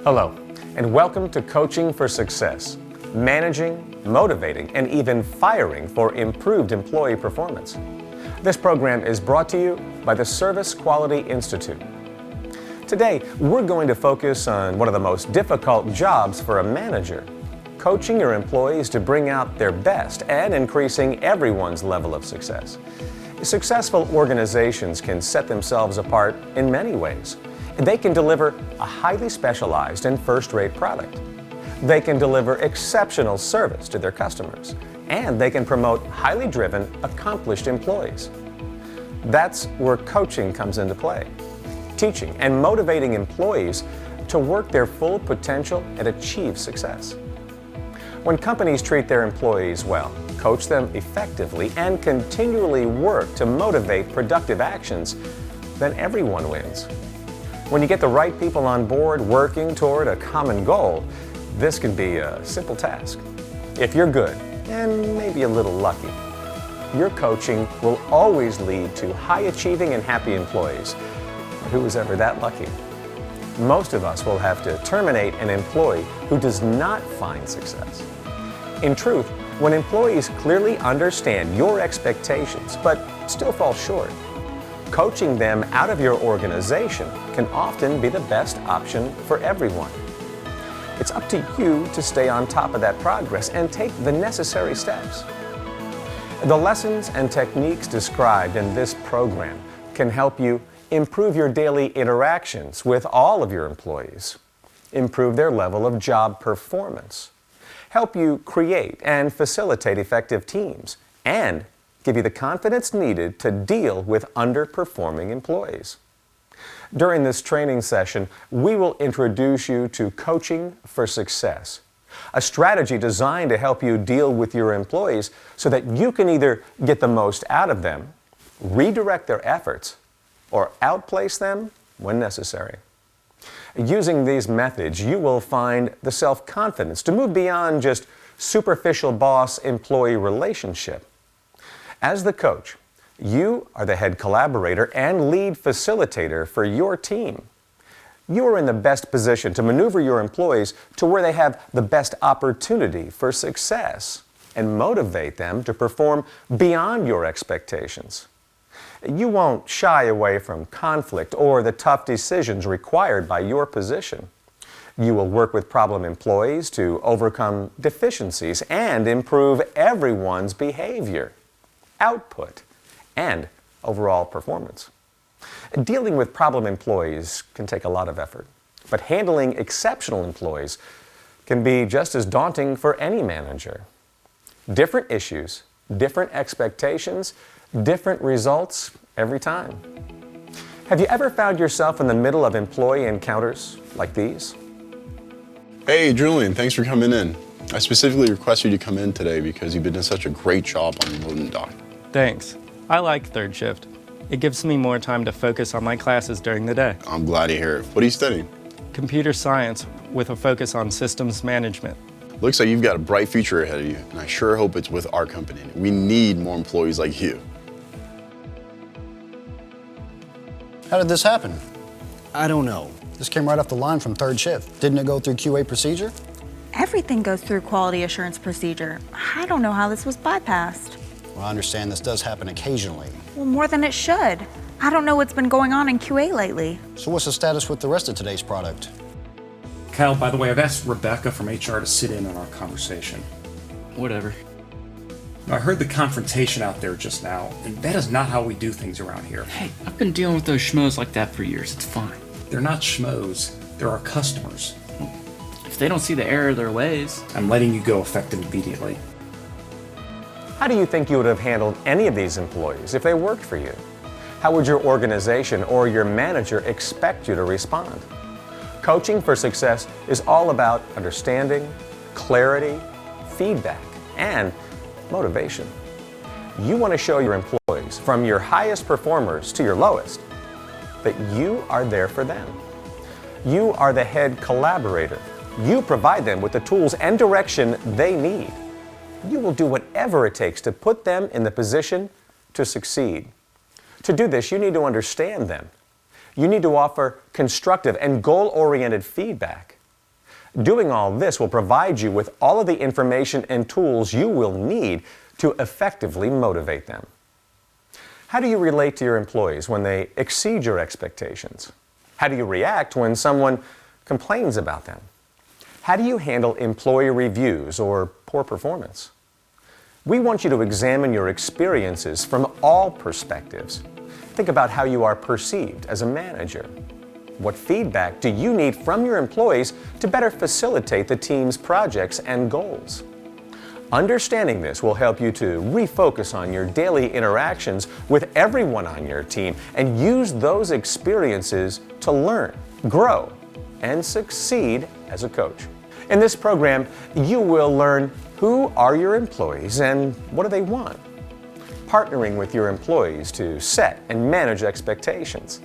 Hello, and welcome to Coaching for Success, managing, motivating, and even firing for improved employee performance. This program is brought to you by the Service Quality Institute. Today, we're going to focus on one of the most difficult jobs for a manager, coaching your employees to bring out their best and increasing everyone's level of success. Successful organizations can set themselves apart in many ways. They can deliver a highly specialized and first-rate product. They can deliver exceptional service to their customers, and they can promote highly driven, accomplished employees. That's where coaching comes into play, teaching and motivating employees to work their full potential and achieve success. When companies treat their employees well, coach them effectively, and continually work to motivate productive actions, then everyone wins. When you get the right people on board working toward a common goal, this can be a simple task. If you're good, and maybe a little lucky, your coaching will always lead to high-achieving and happy employees. But who is ever that lucky? Most of us will have to terminate an employee who does not find success. In truth, when employees clearly understand your expectations but still fall short, coaching them out of your organization can often be the best option for everyone. It's up to you to stay on top of that progress and take the necessary steps. The lessons and techniques described in this program can help you improve your daily interactions with all of your employees, improve their level of job performance, help you create and facilitate effective teams, and give you the confidence needed to deal with underperforming employees. During this training session, we will introduce you to Coaching for Success, a strategy designed to help you deal with your employees so that you can either get the most out of them, redirect their efforts, or outplace them when necessary. Using these methods, you will find the self-confidence to move beyond just superficial boss-employee relationship. As the coach, you are the head collaborator and lead facilitator for your team. You are in the best position to maneuver your employees to where they have the best opportunity for success and motivate them to perform beyond your expectations. You won't shy away from conflict or the tough decisions required by your position. You will work with problem employees to overcome deficiencies and improve everyone's behavior, output, and overall performance. Dealing with problem employees can take a lot of effort, but handling exceptional employees can be just as daunting for any manager. Different issues, different expectations, different results every time. Have you ever found yourself in the middle of employee encounters like these? Hey, Julian, thanks for coming in. I specifically requested you to come in today because you've been doing such a great job on the loading dock. Thanks. I like third shift. It gives me more time to focus on my classes during the day. I'm glad to hear it. What are you studying? Computer science with a focus on systems management. Looks like you've got a bright future ahead of you, and I sure hope it's with our company. We need more employees like you. How did this happen? I don't know. This came right off the line from third shift. Didn't it go through QA procedure? Everything goes through quality assurance procedure. I don't know how this was bypassed. Well, I understand this does happen occasionally. Well, more than it should. I don't know what's been going on in QA lately. So what's the status with the rest of today's product? Kyle, by the way, I've asked Rebecca from HR to sit in on our conversation. Whatever. I heard the confrontation out there just now, and that is not how we do things around here. Hey, I've been dealing with those schmoes like that for years. It's fine. They're not schmoes. They're our customers. If they don't see the error of their ways... I'm letting you go effective immediately. How do you think you would have handled any of these employees if they worked for you? How would your organization or your manager expect you to respond? Coaching for Success is all about understanding, clarity, feedback, and motivation. You want to show your employees, from your highest performers to your lowest, that you are there for them. You are the head collaborator. You provide them with the tools and direction they need. You will do whatever it takes to put them in the position to succeed. To do this, you need to understand them. You need to offer constructive and goal-oriented feedback. Doing all this will provide you with all of the information and tools you will need to effectively motivate them. How do you relate to your employees when they exceed your expectations? How do you react when someone complains about them? How do you handle employee reviews or poor performance? We want you to examine your experiences from all perspectives. Think about how you are perceived as a manager. What feedback do you need from your employees to better facilitate the team's projects and goals? Understanding this will help you to refocus on your daily interactions with everyone on your team and use those experiences to learn, grow, and succeed as a coach. In this program, you will learn who are your employees and what do they want, partnering with your employees to set and manage expectations,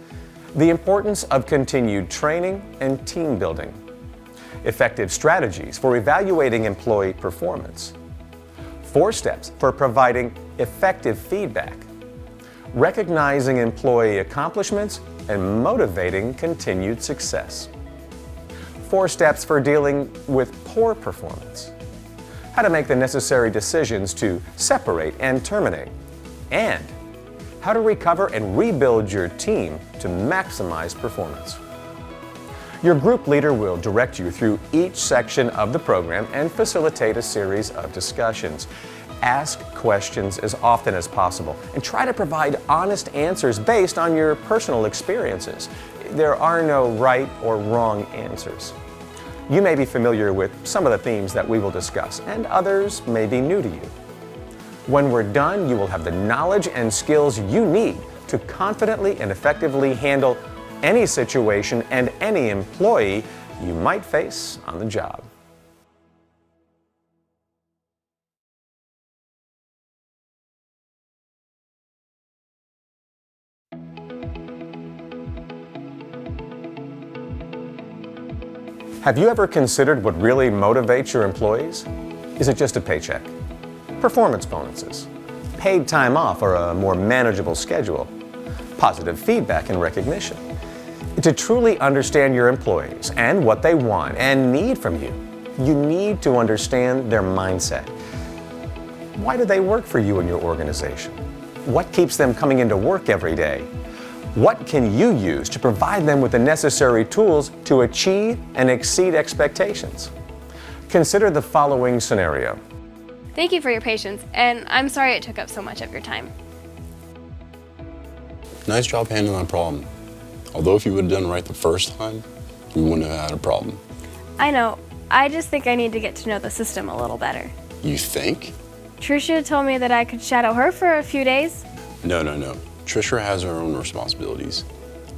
the importance of continued training and team building, effective strategies for evaluating employee performance, 4 steps for providing effective feedback, recognizing employee accomplishments and motivating continued success, 4 steps for dealing with poor performance, how to make the necessary decisions to separate and terminate, and how to recover and rebuild your team to maximize performance. Your group leader will direct you through each section of the program and facilitate a series of discussions. Ask questions as often as possible and try to provide honest answers based on your personal experiences. There are no right or wrong answers. You may be familiar with some of the themes that we will discuss, and others may be new to you. When we're done, you will have the knowledge and skills you need to confidently and effectively handle any situation and any employee you might face on the job. Have you ever considered what really motivates your employees? Is it just a paycheck? Performance bonuses? Paid time off or a more manageable schedule? Positive feedback and recognition? To truly understand your employees and what they want and need from you, you need to understand their mindset. Why do they work for you and your organization? What keeps them coming into work every day? What can you use to provide them with the necessary tools to achieve and exceed expectations? Consider the following scenario. Thank you for your patience, and I'm sorry it took up so much of your time. Nice job handling that problem. Although if you would have done it right the first time, we wouldn't have had a problem. I know. I just think I need to get to know the system a little better. You think? Tricia told me that I could shadow her for a few days. No. Trisha has her own responsibilities.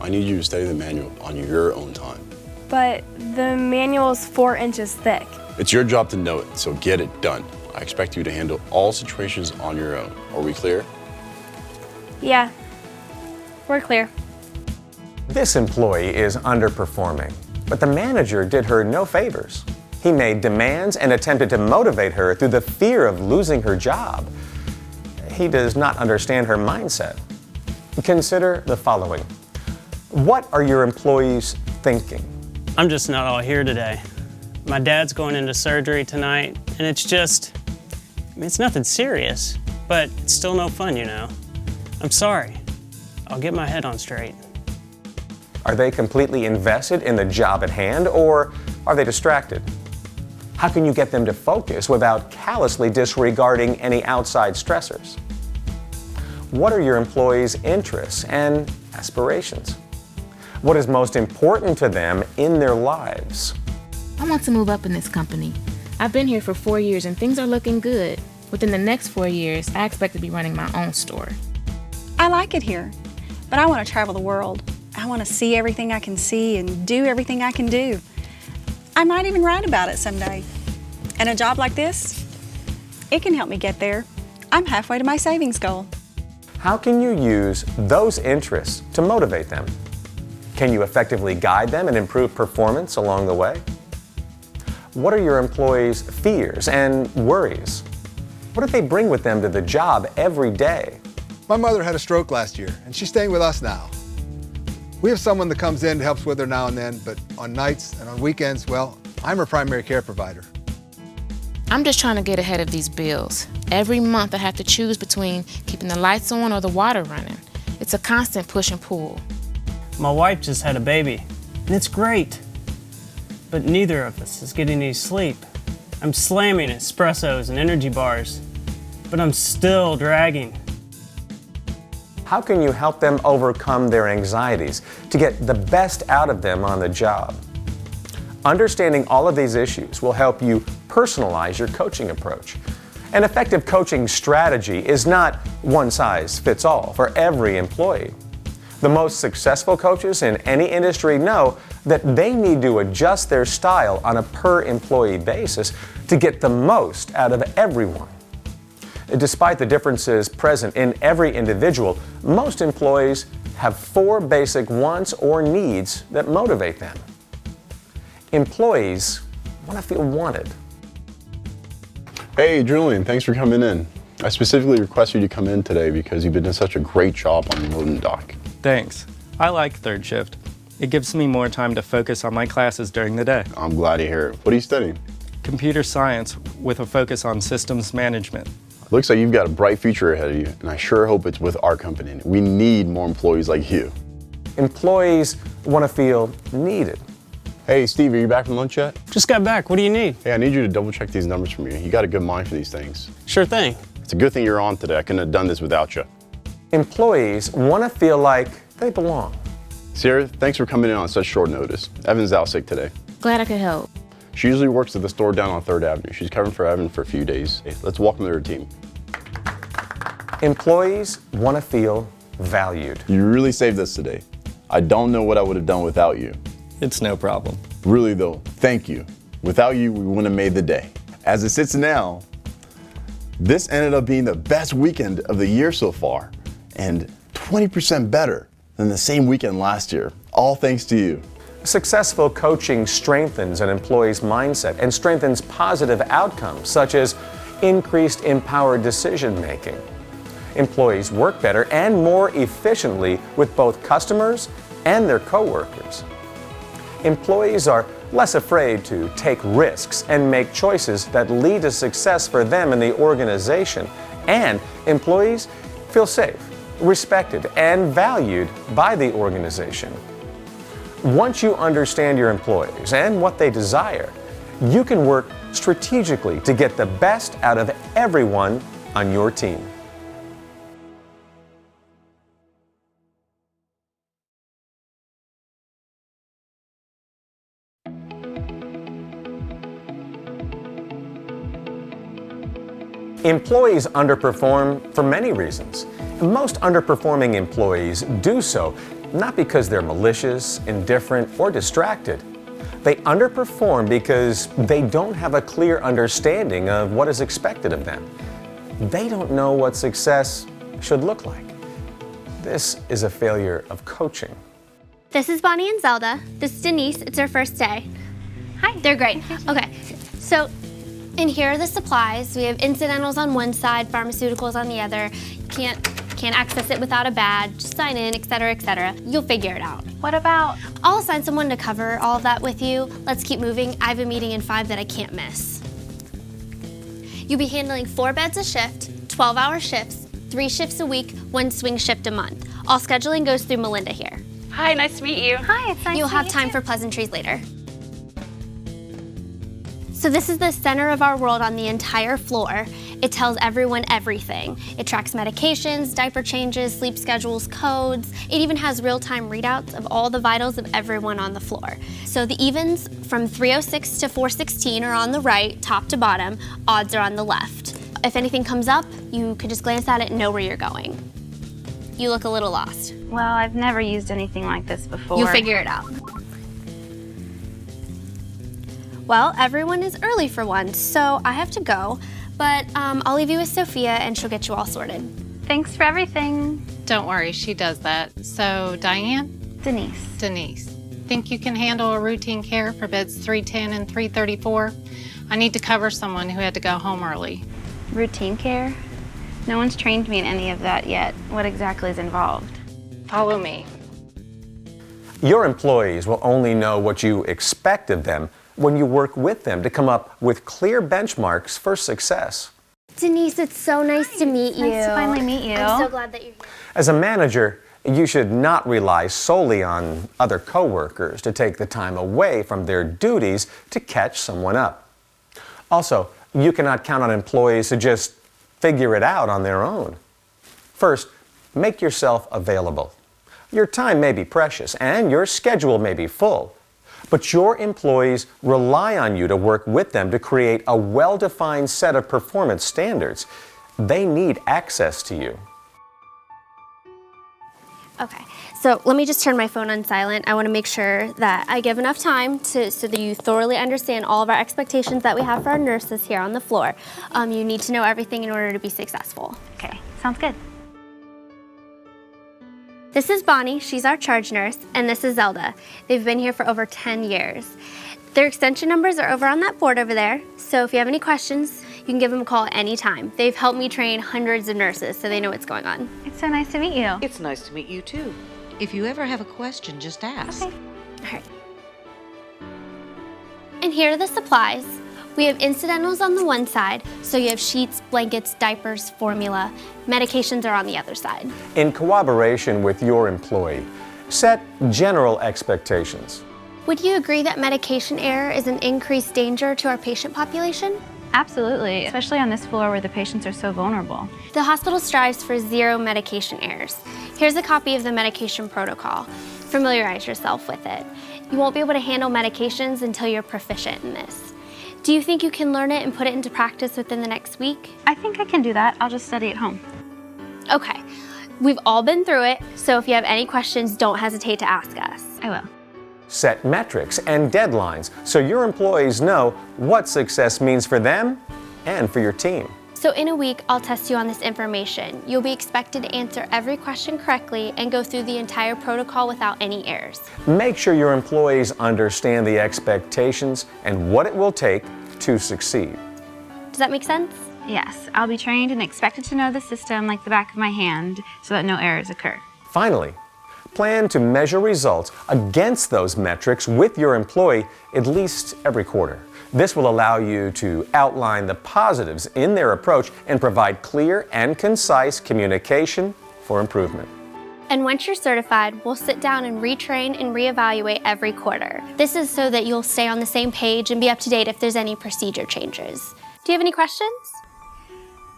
I need you to study the manual on your own time. But the manual's 4 inches thick. It's your job to know it, so get it done. I expect you to handle all situations on your own. Are we clear? Yeah, we're clear. This employee is underperforming, but the manager did her no favors. He made demands and attempted to motivate her through the fear of losing her job. He does not understand her mindset. Consider the following. What are your employees thinking? I'm just not all here today. My dad's going into surgery tonight, and it's nothing serious, but it's still no fun, you know. I'm sorry. I'll get my head on straight. Are they completely invested in the job at hand, or are they distracted? How can you get them to focus without callously disregarding any outside stressors? What are your employees' interests and aspirations? What is most important to them in their lives? I want to move up in this company. I've been here for 4 years and things are looking good. Within the next 4 years, I expect to be running my own store. I like it here, but I want to travel the world. I want to see everything I can see and do everything I can do. I might even write about it someday. And a job like this, it can help me get there. I'm halfway to my savings goal. How can you use those interests to motivate them? Can you effectively guide them and improve performance along the way? What are your employees' fears and worries? What do they bring with them to the job every day? My mother had a stroke last year, and she's staying with us now. We have someone that comes in and helps with her now and then, but on nights and on weekends, well, I'm her primary care provider. I'm just trying to get ahead of these bills. Every month I have to choose between keeping the lights on or the water running. It's a constant push and pull. My wife just had a baby, and it's great. But neither of us is getting any sleep. I'm slamming espressos and energy bars, but I'm still dragging. How can you help them overcome their anxieties to get the best out of them on the job? Understanding all of these issues will help you personalize your coaching approach. An effective coaching strategy is not one size fits all for every employee. The most successful coaches in any industry know that they need to adjust their style on a per employee basis to get the most out of everyone. Despite the differences present in every individual, most employees have 4 basic wants or needs that motivate them. Employees want to feel wanted. Hey, Julian, thanks for coming in. I specifically requested you to come in today because you've been doing such a great job on the loading dock. Thanks. I like third shift. It gives me more time to focus on my classes during the day. I'm glad to hear it. What are you studying? Computer science with a focus on systems management. Looks like you've got a bright future ahead of you, and I sure hope it's with our company. We need more employees like you. Employees want to feel needed. Hey, Steve, are you back from lunch yet? Just got back. What do you need? Hey, I need you to double check these numbers for me. You got a good mind for these things. Sure thing. It's a good thing you're on today. I couldn't have done this without you. Employees want to feel like they belong. Sierra, thanks for coming in on such short notice. Evan's out sick today. Glad I could help. She usually works at the store down on 3rd Avenue. She's covering for Evan for a few days. Hey, let's welcome her team. Employees want to feel valued. You really saved us today. I don't know what I would have done without you. It's no problem. Really though, thank you. Without you, we wouldn't have made the day. As it sits now, this ended up being the best weekend of the year so far, and 20% better than the same weekend last year, all thanks to you. Successful coaching strengthens an employee's mindset and strengthens positive outcomes such as increased empowered decision making. Employees work better and more efficiently with both customers and their coworkers. Employees are less afraid to take risks and make choices that lead to success for them and the organization. And employees feel safe, respected, and valued by the organization. Once you understand your employees and what they desire, you can work strategically to get the best out of everyone on your team. Employees underperform for many reasons. Most underperforming employees do so not because they're malicious, indifferent, or distracted. They underperform because they don't have a clear understanding of what is expected of them. They don't know what success should look like. This is a failure of coaching. This is Bonnie and Zelda. This is Denise. It's her first day. Hi. They're great. Okay, so in here are the supplies. We have incidentals on one side, pharmaceuticals on the other. Can't access it without a badge, sign in, etc., etc. You'll figure it out. What about? I'll assign someone to cover all of that with you. Let's keep moving. I have a meeting in 5 that I can't miss. You'll be handling 4 beds a shift, 12-hour shifts, 3 shifts a week, 1 swing shift a month. All scheduling goes through Melinda here. Hi, nice to meet you. Hi, it's nice You'll have time for pleasantries later. So this is the center of our world on the entire floor. It tells everyone everything. It tracks medications, diaper changes, sleep schedules, codes. It even has real-time readouts of all the vitals of everyone on the floor. So the evens from 306 to 416 are on the right, top to bottom. Odds are on the left. If anything comes up, you can just glance at it and know where you're going. You look a little lost. Well, I've never used anything like this before. You'll figure it out. Well, everyone is early for one, so I have to go. But I'll leave you with Sophia and she'll get you all sorted. Thanks for everything. Don't worry, she does that. So, Diane? Denise. Denise. Think you can handle a routine care for beds 310 and 334? I need to cover someone who had to go home early. Routine care? No one's trained me in any of that yet. What exactly is involved? Follow me. Your employees will only know what you expect of them when you work with them to come up with clear benchmarks for success. Denise, it's so nice to meet you. Nice to finally meet you. I'm so glad that you're here. As a manager, you should not rely solely on other coworkers to take the time away from their duties to catch someone up. Also, you cannot count on employees to just figure it out on their own. First, make yourself available. Your time may be precious and your schedule may be full, but your employees rely on you to work with them to create a well-defined set of performance standards. They need access to you. Okay, so let me just turn my phone on silent. I want to make sure that I give enough time so that you thoroughly understand all of our expectations that we have for our nurses here on the floor. You need to know everything in order to be successful. Okay, sounds good. This is Bonnie, she's our charge nurse, and this is Zelda. They've been here for over 10 years. Their extension numbers are over on that board over there, so if you have any questions, you can give them a call at any time. They've helped me train hundreds of nurses, so they know what's going on. It's so nice to meet you. It's nice to meet you too. If you ever have a question, just ask. Okay. All right. And here are the supplies. We have incidentals on the one side, so you have sheets, blankets, diapers, formula. Medications are on the other side. In cooperation with your employee, set general expectations. Would you agree that medication error is an increased danger to our patient population? Absolutely, especially on this floor where the patients are so vulnerable. The hospital strives for 0 medication errors. Here's a copy of the medication protocol. Familiarize yourself with it. You won't be able to handle medications until you're proficient in this. Do you think you can learn it and put it into practice within the next week? I think I can do that. I'll just study at home. Okay, we've all been through it, so if you have any questions, don't hesitate to ask us. I will. Set metrics and deadlines so your employees know what success means for them and for your team. So in a week, I'll test you on this information. You'll be expected to answer every question correctly and go through the entire protocol without any errors. Make sure your employees understand the expectations and what it will take to succeed. Does that make sense? Yes, I'll be trained and expected to know the system like the back of my hand so that no errors occur. Finally, plan to measure results against those metrics with your employee at least every quarter. This will allow you to outline the positives in their approach and provide clear and concise communication for improvement. And once you're certified, we'll sit down and retrain and reevaluate every quarter. This is so that you'll stay on the same page and be up to date if there's any procedure changes. Do you have any questions?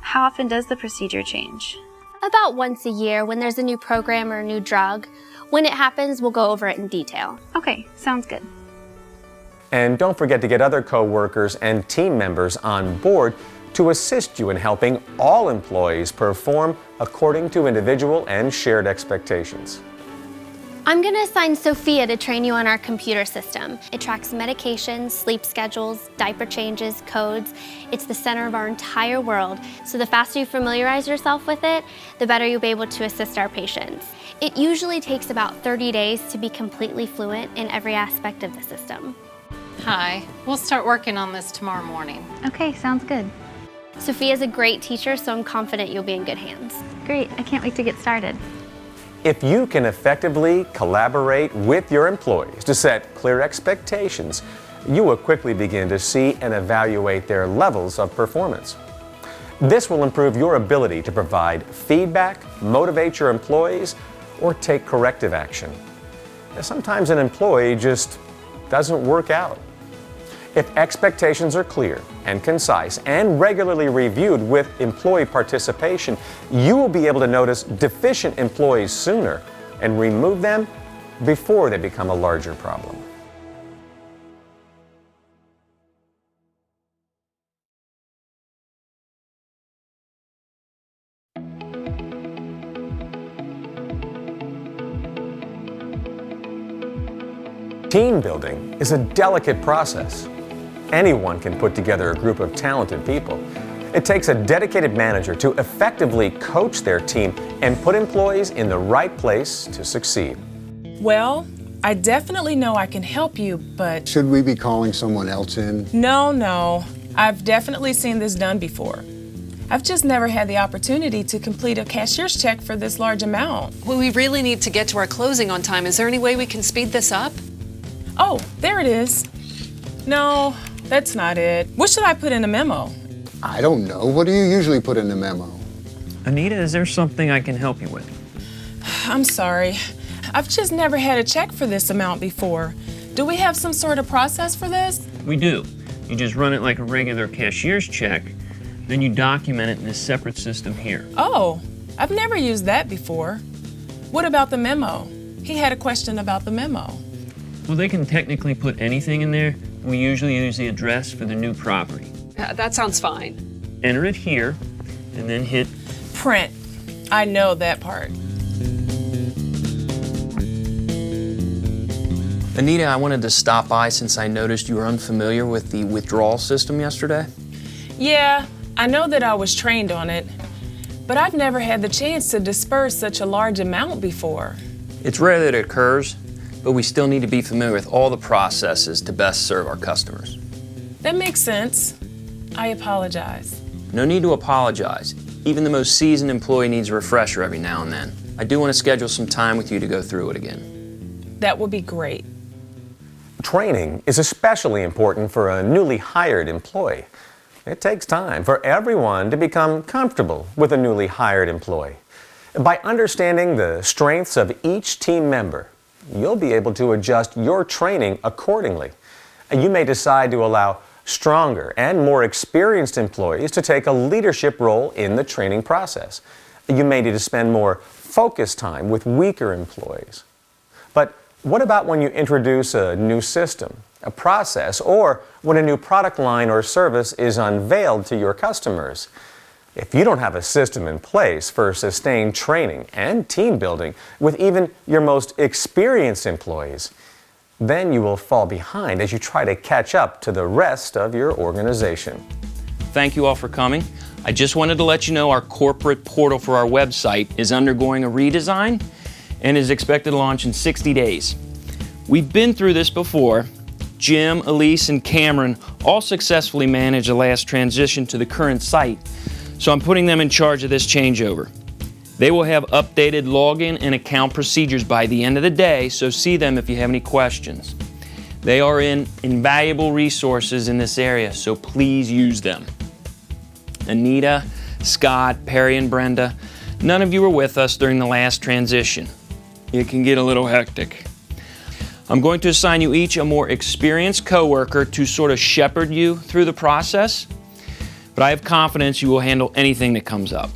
How often does the procedure change? About once a year when there's a new program or a new drug. When it happens, we'll go over it in detail. Okay, sounds good. And don't forget to get other coworkers and team members on board to assist you in helping all employees perform according to individual and shared expectations. I'm going to assign Sophia to train you on our computer system. It tracks medications, sleep schedules, diaper changes, codes. It's the center of our entire world, so the faster you familiarize yourself with it, the better you'll be able to assist our patients. It usually takes about 30 days to be completely fluent in every aspect of the system. Hi, we'll start working on this tomorrow morning. Okay, sounds good. Sophia's a great teacher, so I'm confident you'll be in good hands. Great, I can't wait to get started. If you can effectively collaborate with your employees to set clear expectations, you will quickly begin to see and evaluate their levels of performance. This will improve your ability to provide feedback, motivate your employees, or take corrective action. Sometimes an employee just doesn't work out. If expectations are clear and concise and regularly reviewed with employee participation, you will be able to notice deficient employees sooner and remove them before they become a larger problem. Team building is a delicate process. Anyone can put together a group of talented people. It takes a dedicated manager to effectively coach their team and put employees in the right place to succeed. Well, I definitely know I can help you, but... Should we be calling someone else in? No. I've definitely seen this done before. I've just never had the opportunity to complete a cashier's check for this large amount. Well, we really need to get to our closing on time. Is there any way we can speed this up? Oh, there it is. No, that's not it. What should I put in the memo? I don't know. What do you usually put in the memo? Anita, is there something I can help you with? I'm sorry. I've just never had a check for this amount before. Do we have some sort of process for this? We do. You just run it like a regular cashier's check, then you document it in this separate system here. Oh, I've never used that before. What about the memo? He had a question about the memo. Well, they can technically put anything in there. We usually use the address for the new property. That sounds fine. Enter it here, and then hit print. I know that part. Anita, I wanted to stop by since I noticed you were unfamiliar with the withdrawal system yesterday. Yeah, I know that I was trained on it, but I've never had the chance to disperse such a large amount before. It's rare that it occurs, but we still need to be familiar with all the processes to best serve our customers. That makes sense. I apologize. No need to apologize. Even the most seasoned employee needs a refresher every now and then. I do want to schedule some time with you to go through it again. That would be great. Training is especially important for a newly hired employee. It takes time for everyone to become comfortable with a newly hired employee. By understanding the strengths of each team member, you'll be able to adjust your training accordingly. And you may decide to allow stronger and more experienced employees to take a leadership role in the training process. You may need to spend more focus time with weaker employees. But what about when you introduce a new system, a process, or when a new product line or service is unveiled to your customers? If you don't have a system in place for sustained training and team building with even your most experienced employees, then you will fall behind as you try to catch up to the rest of your organization. Thank you all for coming. I just wanted to let you know our corporate portal for our website is undergoing a redesign and is expected to launch in 60 days. We've been through this before. Jim, Elise, and Cameron all successfully managed the last transition to the current site, so I'm putting them in charge of this changeover. They will have updated login and account procedures by the end of the day, so see them if you have any questions. They are invaluable resources in this area, so please use them. Anita, Scott, Perry, and Brenda, none of you were with us during the last transition. It can get a little hectic. I'm going to assign you each a more experienced coworker to sort of shepherd you through the process, but I have confidence you will handle anything that comes up.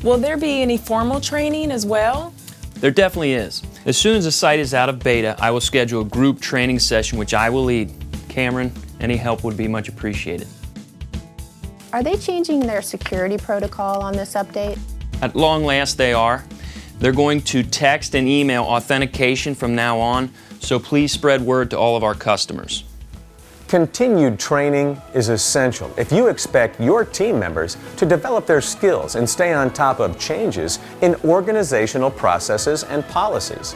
Will there be any formal training as well? There definitely is. As soon as the site is out of beta, I will schedule a group training session which I will lead. Cameron, any help would be much appreciated. Are they changing their security protocol on this update? At long last they are. They're going to text and email authentication from now on, so please spread word to all of our customers. Continued training is essential if you expect your team members to develop their skills and stay on top of changes in organizational processes and policies.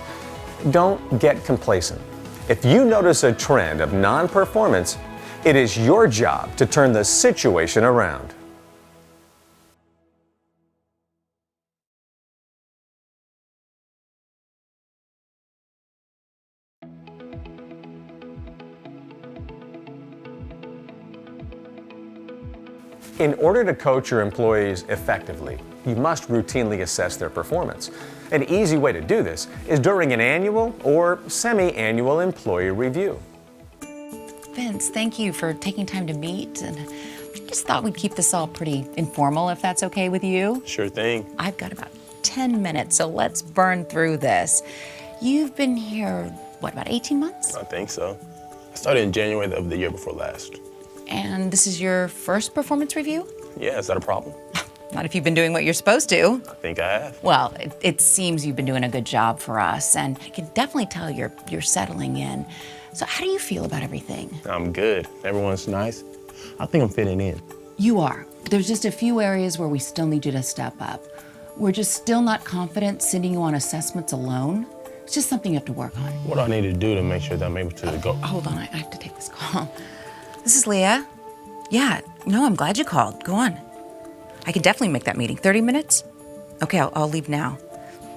Don't get complacent. If you notice a trend of non-performance, it is your job to turn the situation around. In order to coach your employees effectively, you must routinely assess their performance. An easy way to do this is during an annual or semi-annual employee review. Vince, thank you for taking time to meet, and I just thought we'd keep this all pretty informal, if that's okay with you. Sure thing. I've got about 10 minutes, so let's burn through this. You've been here, what, about 18 months? I think so. I started in January of the year before last. And this is your first performance review? Yeah, is that a problem? Not if you've been doing what you're supposed to. I think I have. Well, it seems you've been doing a good job for us, and I can definitely tell you're settling in. So how do you feel about everything? I'm good. Everyone's nice. I think I'm fitting in. You are. There's just a few areas where we still need you to step up. We're just still not confident sending you on assessments alone. It's just something you have to work on. What do I need to do to make sure that I'm able to go? Hold on, I have to take this call. This is Leah. Yeah, no, I'm glad you called. Go on. I can definitely make that meeting. 30 minutes? Okay, I'll leave now.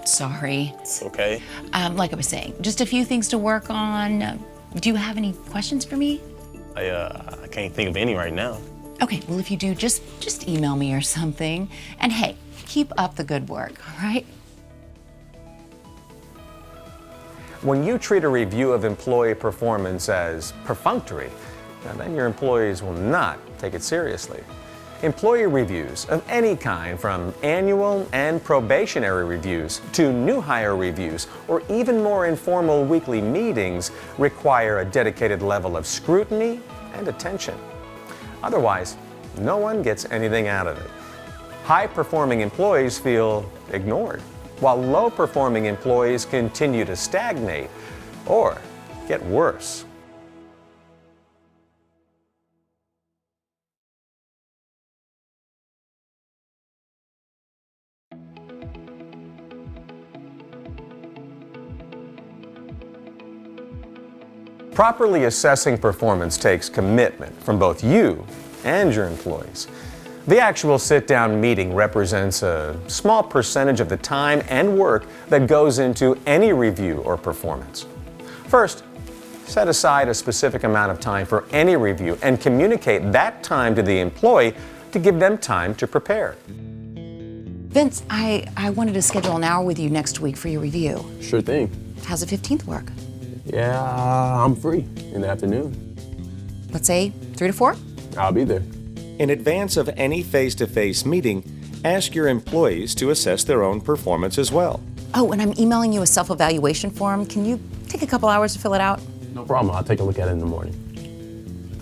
Sorry. It's okay. Like I was saying, just a few things to work on. Do you have any questions for me? I can't think of any right now. Okay, well, if you do, just email me or something. And hey, keep up the good work, all right? When you treat a review of employee performance as perfunctory, then your employees will not take it seriously. Employee reviews of any kind, from annual and probationary reviews to new hire reviews, or even more informal weekly meetings, require a dedicated level of scrutiny and attention. Otherwise, no one gets anything out of it. High-performing employees feel ignored, while low-performing employees continue to stagnate or get worse. Properly assessing performance takes commitment from both you and your employees. The actual sit-down meeting represents a small percentage of the time and work that goes into any review or performance. First, set aside a specific amount of time for any review and communicate that time to the employee to give them time to prepare. Vince, I wanted to schedule an hour with you next week for your review. Sure thing. How's the 15th work? Yeah, I'm free in the afternoon. Let's say 3 to 4? I'll be there. In advance of any face-to-face meeting, ask your employees to assess their own performance as well. Oh, and I'm emailing you a self-evaluation form. Can you take a couple hours to fill it out? No problem. I'll take a look at it in the morning.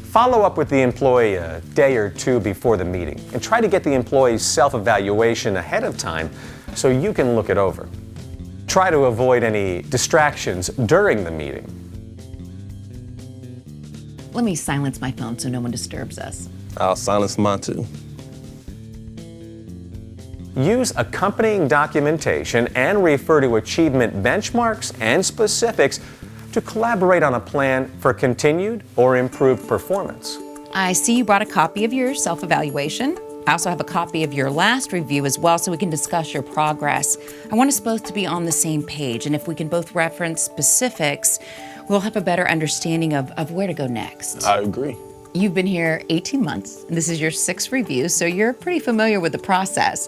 Follow up with the employee a day or two before the meeting and try to get the employee's self-evaluation ahead of time so you can look it over. Try to avoid any distractions during the meeting. Let me silence my phone so no one disturbs us. I'll silence mine too. Use accompanying documentation and refer to achievement benchmarks and specifics to collaborate on a plan for continued or improved performance. I see you brought a copy of your self-evaluation. I also have a copy of your last review as well, so we can discuss your progress. I want us both to be on the same page, and if we can both reference specifics, we'll have a better understanding of where to go next. I agree. You've been here 18 months, and this is your 6th review, so you're pretty familiar with the process.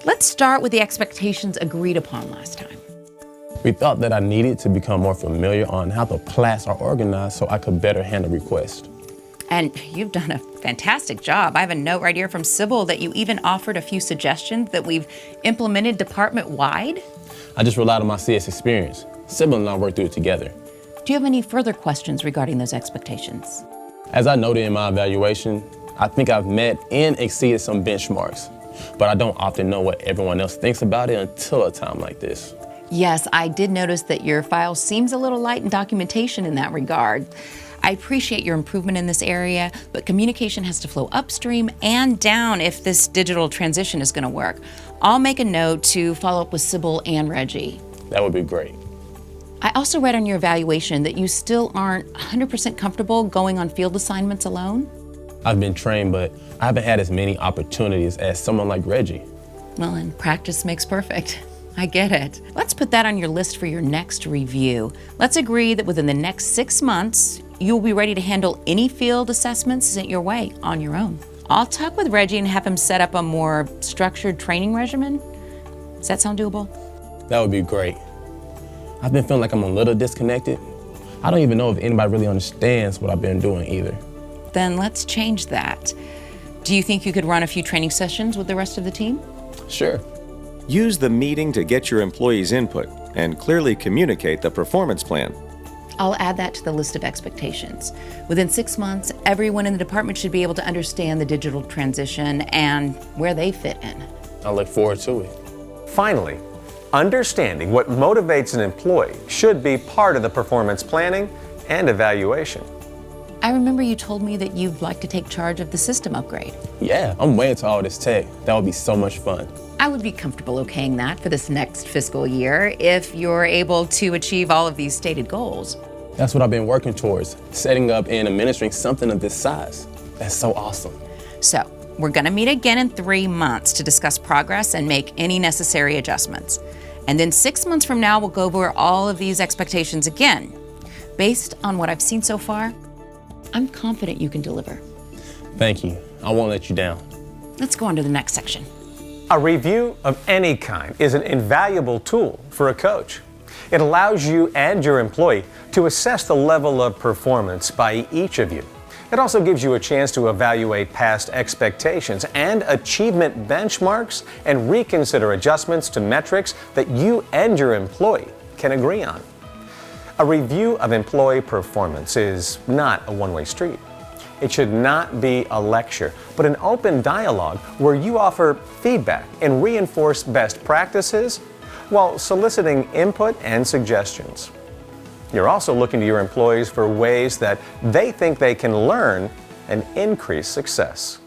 Let's start with the expectations agreed upon last time. We thought that I needed to become more familiar on how the class are organized so I could better handle requests. And you've done a fantastic job. I have a note right here from Sybil that you even offered a few suggestions that we've implemented department-wide. I just relied on my CS experience. Sybil and I worked through it together. Do you have any further questions regarding those expectations? As I noted in my evaluation, I think I've met and exceeded some benchmarks, but I don't often know what everyone else thinks about it until a time like this. Yes, I did notice that your file seems a little light in documentation in that regard. I appreciate your improvement in this area, but communication has to flow upstream and down if this digital transition is going to work. I'll make a note to follow up with Sybil and Reggie. That would be great. I also read on your evaluation that you still aren't 100% comfortable going on field assignments alone. I've been trained, but I haven't had as many opportunities as someone like Reggie. Well, and practice makes perfect. I get it. Let's put that on your list for your next review. Let's agree that within the next 6 months, you'll be ready to handle any field assessments sent your way on your own. I'll talk with Reggie and have him set up a more structured training regimen. Does that sound doable? That would be great. I've been feeling like I'm a little disconnected. I don't even know if anybody really understands what I've been doing either. Then let's change that. Do you think you could run a few training sessions with the rest of the team? Sure. Use the meeting to get your employees' input and clearly communicate the performance plan. I'll add that to the list of expectations. Within 6 months, everyone in the department should be able to understand the digital transition and where they fit in. I look forward to it. Finally, understanding what motivates an employee should be part of the performance planning and evaluation. I remember you told me that you'd like to take charge of the system upgrade. Yeah, I'm way into all this tech. That would be so much fun. I would be comfortable okaying that for this next fiscal year if you're able to achieve all of these stated goals. That's what I've been working towards, setting up and administering something of this size. That's so awesome. So, we're gonna meet again in 3 months to discuss progress and make any necessary adjustments. And then 6 months from now, we'll go over all of these expectations again. Based on what I've seen so far, I'm confident you can deliver. Thank you. I won't let you down. Let's go on to the next section. A review of any kind is an invaluable tool for a coach. It allows you and your employee to assess the level of performance by each of you. It also gives you a chance to evaluate past expectations and achievement benchmarks and reconsider adjustments to metrics that you and your employee can agree on. A review of employee performance is not a one-way street. It should not be a lecture, but an open dialogue where you offer feedback and reinforce best practices while soliciting input and suggestions. You're also looking to your employees for ways that they think they can learn and increase success.